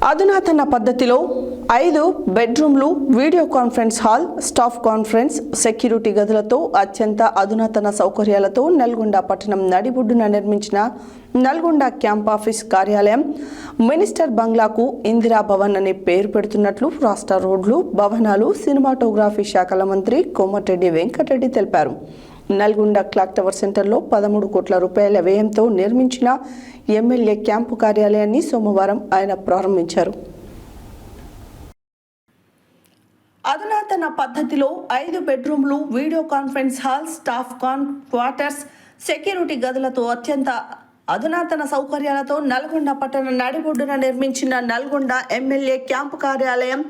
అధునాతన పద్ధతిలో 5 బెడ్రూమ్లు, video conference hall, staff conference, security గదులతో అత్యంత అధునాతన సౌకర్యాలతో నల్గొండ పట్టణం నడిబొడ్డున నిర్మించిన నల్గొండ క్యాంప్ ఆఫీస్ కార్యాలయం మినిస్టర్ బంగ్లాకు ఇందిరా భవన్ అనే పేరు పెడుతున్నట్లు రాష్ట్ర రోడ్లు, భవనాలు, సినిమాటోగ్రఫీ శాఖల మంత్రి కోమటిరెడ్డి వెంకటరెడ్డి తెలిపారు. నల్గొండ క్లాక్ టవర్ సెంటర్లో 13 కోట్ల రూపాయల వ్యయంతో నిర్మించిన ఎమ్మెల్యే క్యాంపు కార్యాలయాన్ని సోమవారం ఆయన ప్రారంభించారు. అధునాతన పద్ధతిలో 5 బెడ్రూమ్లు, video conference hall, staff quarters, security గదులతో అత్యంత అధునాతన సౌకర్యాలతో నల్గొండ పట్టణ నడిబొడ్డున నిర్మించిన నల్గొండ ఎమ్మెల్యే క్యాంపు కార్యాలయం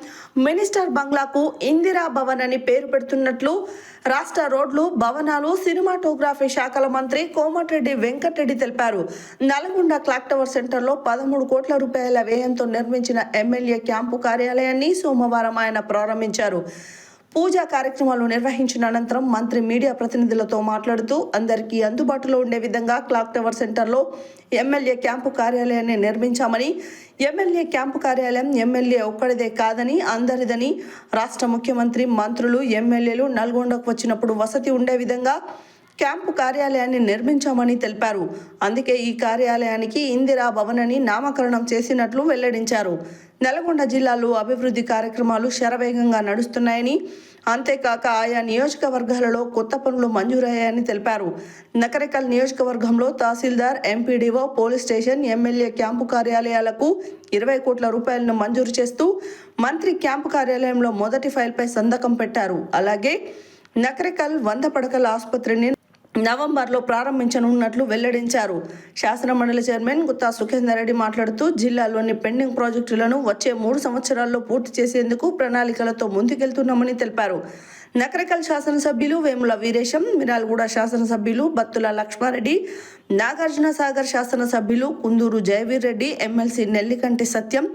మినిస్టర్ బంగ్లాకు ఇందిరా భవన్ అని పేరు పెడుతున్నట్లు రాష్ట్ర రోడ్లు, భవనాలు, సినిమాటోగ్రఫీ శాఖల మంత్రి కోమటిరెడ్డి వెంకటరెడ్డి తెలిపారు. నల్గొండ క్లాక్ టవర్ సెంటర్లో 13 కోట్ల రూపాయల వ్యయంతో నిర్మించిన ఎమ్మెల్యే క్యాంపు కార్యాలయాన్ని సోమవారం ఆయన ప్రారంభించారు. పూజా కార్యక్రమాలు నిర్వహించిన అనంతరం మంత్రి మీడియా ప్రతినిధులతో మాట్లాడుతూ అందరికీ అందుబాటులో ఉండే విధంగా క్లాక్ టవర్ సెంటర్లో ఎమ్మెల్యే క్యాంపు కార్యాలయాన్ని నిర్మించామని, ఎమ్మెల్యే క్యాంపు కార్యాలయం ఎమ్మెల్యే ఒక్కడిదే కాదని అందరిదని, రాష్ట్ర ముఖ్యమంత్రి, మంత్రులు, ఎమ్మెల్యేలు నల్గొండకు వచ్చినప్పుడు వసతి ఉండే విధంగా క్యాంపు కార్యాలయాన్ని నిర్మించామని తెలిపారు. అందుకే ఈ కార్యాలయానికి ఇందిరా భవన్ అని నామకరణం చేసినట్లు వెల్లడించారు. నల్గొండ జిల్లాలో అభివృద్ధి కార్యక్రమాలు శరవేగంగా నడుస్తున్నాయని, అంతేకాక ఆయా నియోజకవర్గాలలో కొత్త పనులు మంజూరయ్యాయని తెలిపారు. నకరేకల్ నియోజకవర్గంలో tahsildar, MPDO, police station, MLA camp కార్యాలయాలకు 20 కోట్ల రూపాయలను మంజూరు చేస్తూ మంత్రి క్యాంపు కార్యాలయంలో మొదటి ఫైల్పై సంతకం పెట్టారు. అలాగే నకరేకల్ 100 పడకల ఆసుపత్రిని నవంబర్లో ప్రారంభించనున్నట్లు వెల్లడించారు. శాసనమండలి చైర్మన్ గుత్తా సుఖేందర్ రెడ్డి మాట్లాడుతూ జిల్లాలోని పెండింగ్ ప్రాజెక్టులను వచ్చే 3 సంవత్సరాల్లో పూర్తి చేసేందుకు ప్రణాళికలతో ముందుకెళ్తున్నామని తెలిపారు. నకరేకల్ శాసనసభ్యులు వేముల వీరేశం, మిర్యాలగూడ శాసనసభ్యులు బత్తుల లక్ష్మారెడ్డి, నాగార్జున సాగర్ శాసనసభ్యులు కుందూరు జయవీర్ రెడ్డి, ఎమ్మెల్సీ నెల్లికంటి సత్యం,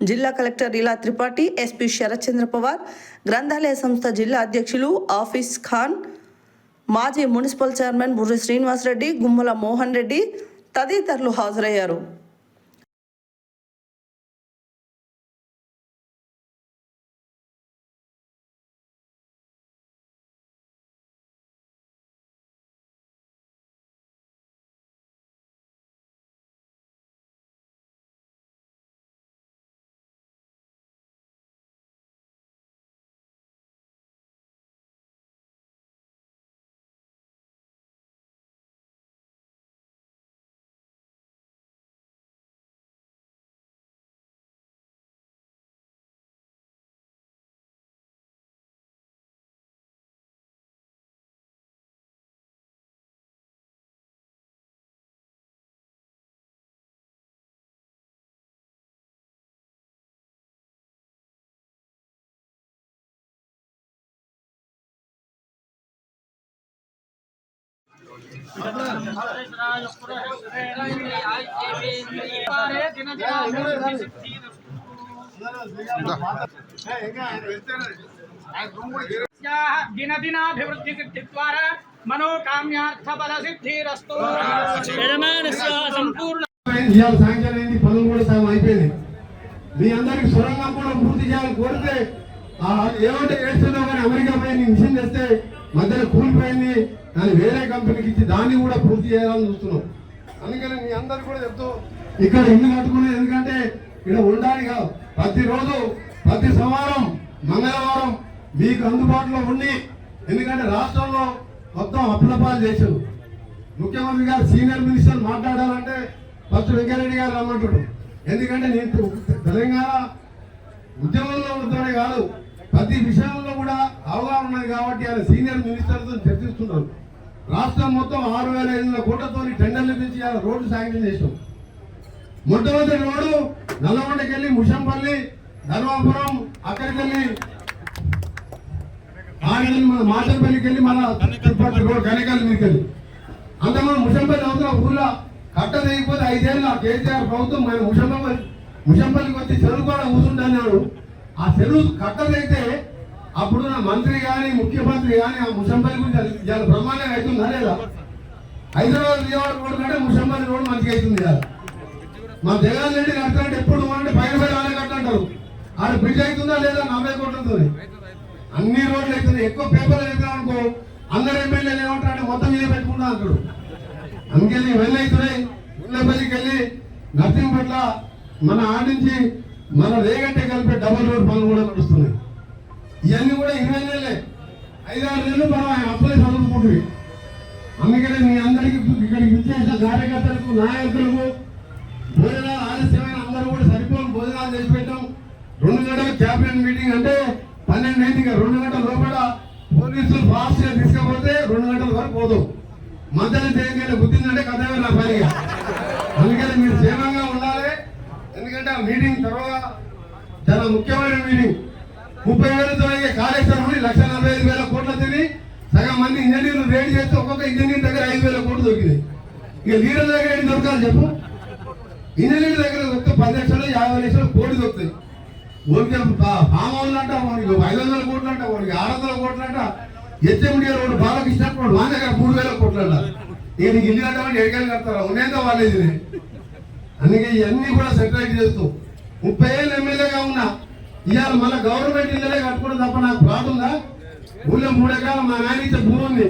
జిల్లా కలెక్టర్ ఇలా త్రిపాఠి, ఎస్పీ శరత్చంద్ర పవార్, గ్రంథాలయ సంస్థ జిల్లా అధ్యక్షులు ఆఫీస్ ఖాన్, మాజీ మున్సిపల్ చైర్మన్ బుర్రి శ్రీనివాసరెడ్డి, గుమ్మల మోహన్ రెడ్డి తదితరులు హాజరయ్యారు. దినదినాభివృద్ధి ద్వారా మనోకామ్యార్థ బల సిద్ధిరస్తు. సంపూర్ణ సాంక్షన్ అయింది, పనులు కూడా సగం అయిపోయింది. మీ అందరికి సొరంగం కూడా పూర్తి చేయాలని కోరితే ఏమంటే ఏడుస్తున్నావు కానీ అమెరికా పోయి మిషన్ తెస్తే మధ్యలో కూలిపోయింది, దాన్ని వేరే కంపెనీకి ఇచ్చి దాన్ని కూడా పూర్తి చేయాలని చూస్తున్నాం. అందుకని మీ అందరు కూడా చెప్తూ ఇక్కడ ఇల్లు కట్టుకునేది ఎందుకంటే ఇక్కడ ఉండడానికి కాదు, ప్రతిరోజు ప్రతి సోమవారం, మంగళవారం మీకు అందుబాటులో ఉండి, ఎందుకంటే రాష్ట్రంలో మొత్తం అప్పులపాలు చేశారు. ముఖ్యమంత్రి గారు సీనియర్ మినిస్టర్ మాట్లాడాలంటే ఫస్ట్ వెంకయ్యరెడ్డి గారు రమ్మంటాడు. ఎందుకంటే నేను తెలంగాణ ఉద్యమంలో ఉంటూనే కాదు, ప్రతి విషయంలో కూడా అవగాహన ఉన్నది కాబట్టి ఆయన సీనియర్ మినిస్టర్తో చర్చిస్తున్నారు. రాష్ట్రం మొత్తం 6,500 కోట్లతో టెండర్లు పిలిచి రోడ్డు శాంక్షన్ చేసాం. మొట్టమొదటి రోడ్డు నల్లగొండకి వెళ్ళి ముషంపల్లి, ధర్మాపురం, అక్కడికి వెళ్ళి మన మాచంపల్లికి వెళ్ళి మన రోడ్ కనకాల మీదకి వెళ్ళి అంతమంది ముషంపల్లి అవుతున్న ఊళ్ళో కట్ట తెగిపోతే 5 ఏళ్ళు కేసీఆర్ ప్రభుత్వం ముషంపల్లికి వచ్చి చెరువు కూడా కూర్చుంటున్నాడు. ఆ చెరువు కట్ట తెగితే అప్పుడు నా మంత్రి కానీ ముఖ్యమంత్రి కానీ ఆ ముషంపల్లి గురించి చాలా బ్రహ్మాండంగా అవుతుందా లేదా? హైదరాబాద్ విజయవాడ రోడ్డు కంటే ముషంపల్లి రోడ్డు మంచిగా అవుతుంది కదా. మా జగన్ రెడ్డి కడతారంటే ఎప్పుడు పైన పైన కట్ట ఆడ బ్రిడ్జ్ అవుతుందా లేదా 40 కోట్లతో అన్ని రోడ్లు అవుతున్నాయి. ఎక్కువ పేపర్లు చెప్పినాం అనుకో అందరు ఎమ్మెల్యేలు ఏమంటారంటే మొత్తం మీద పెట్టుకుంటా అంటాడు. అందుకని ఇవన్నీ అవుతున్నాయి. గుండెపల్లికి వెళ్ళి నర్సింగ్పేట్ల మన ఆడ నుంచి మన రేగంటే కలిపే డబుల్ రోడ్ పనులు కూడా నడుస్తున్నాయి. ఇవన్నీ కూడా 20 నెలలే 5-6 నెలలు మనం ఆయన అప్పులే చదువుకుంటుంది. అందుకనే మీ అందరికీ ఇక్కడికి విచ్చేసిన కార్యకర్తలకు నాయకులకు భోజనాలు ఆలస్యమైన అందరూ కూడా సరిపోని భోజనాలు చేసి పెట్టాం. 2 గంటల క్యాబినెట్ మీటింగ్ అంటే 12 అయింది. 2 గంటల లోపల పోలీసులు ఫాస్ట్ గా తీసుకపోతే 2 గంటల వరకు పోదాం. మధ్యలో చేయగలిగే గుర్తిందంటే కథమే నా పనిగా. అందుకని మీరు క్షేమంగా ఉండాలి. ఎందుకంటే ఆ మీటింగ్ తర్వాత చాలా ముఖ్యమైన మీటింగ్. 30,000తో అయ్యే కాళేశ్వరం 1,45,000 కోట్ల తిని సగం మంది ఇంజనీర్లు రేట్ చేస్తే ఒక్కొక్క ఇంజనీర్ దగ్గర 5,000 కోట్లు దొరికినాయి. ఇక లీడర్ దగ్గర ఏంటి దొరకాలి చెప్పు? ఇంజనీర్ దగ్గర దొరికితే 10 లక్షలు 50 లక్షలు కోట్లు దొరుకుతాయి. ఊరికి ఫామ్ హౌస్ అంట వాడికి 500 కోట్లు అంట, వాడికి 600 కోట్లు అంట. హెచ్ఎండి రోడ్డు బాలకృష్ణ రోడ్డు వాళ్ళ దగ్గర 3,000 కోట్లు అంట. ఇక నీకు ఇల్లు కట్టమని ఎడగలు కడతారా? ఉండేంత వాళ్ళేది. అందుకే ఇవన్నీ కూడా సెటిలైట్ చేస్తూ 30 ఏళ్ళు ఎమ్మెల్యేగా ఉన్నా ఇవాళ మన గవర్నమెంట్ ఇళ్ళే కట్టుకోవడం తప్ప నాకు ప్రాబ్లంగా. ఊళ్ళో 3 ఎకరాలు మా నాయన ఇచ్చే భూమి ఉంది.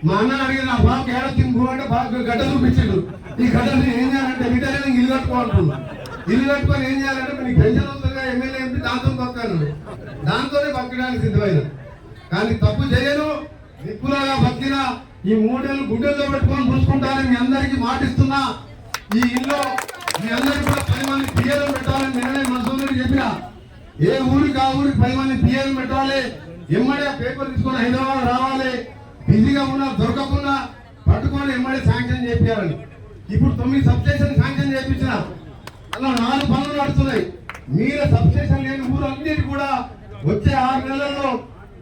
మా అన్న అడిగిన నా బాబుకి ఏడొచ్చింది భూమి అంటే బాబు గడ్డ చూపించాడు. ఈ గడ్డలు ఏం చేయాలంటే రిటైర్ ఇల్లు కట్టుకోవాలనుకున్నా. ఇల్లు కట్టుకొని ఏం చేయాలంటే నీకు పెన్షన్ వస్తుందిగా ఎమ్మెల్యే ఎంపీ దాంతో బతకాను. దాంతోనే బతకడానికి సిద్ధమైన. కానీ తప్పు చేయను. నిప్పులాగా బతికిన ఈ 3 ఏళ్ళు గుండెల్లో పెట్టుకొని చూసుకుంటానని మీ అందరికీ మాటిస్తున్నా. ఈ ఇల్లు మీ అందరికీ కూడా 10 మంది పిఏలు పెట్టాలని నిన్ననే మనసులో చెప్పిన. ఏ ఊరికి ఆ ఊరికి 10 మంది పిఏలు పెట్టాలి. ఎమ్మడే పేపర్ తీసుకొని హైదరాబాద్ రావాలి. బిజీగా ఉన్నా దొరకకుండా పట్టుకొని ఎమ్మడే శాంక్షన్ చేయాలని. ఇప్పుడు 9 సబ్స్టేషన్ శాంక్షన్ చేయించిన. అలా 4 పనులు నడుస్తున్నాయి. మీరు సబ్స్టేషన్ లేని ఊరన్నిటి కూడా వచ్చే 6 నెలల్లో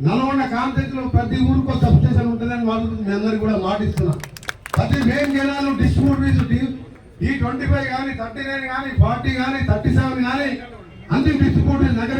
నల్గొండ కాన్ఫరెన్స్ లో ప్రతి ఊరికో సబ్స్టేషన్ ఉంటుందని మీ అందరికి కూడా మాటిస్తున్నా. ప్రతి మెయిన్ జనాలు డిస్ట్రిబ్యూట్ ఈ 25 కానీ 39 కానీ 40 కానీ 37 కానీ అంతిమ డిస్ట్రిబ్యూటర్ నగర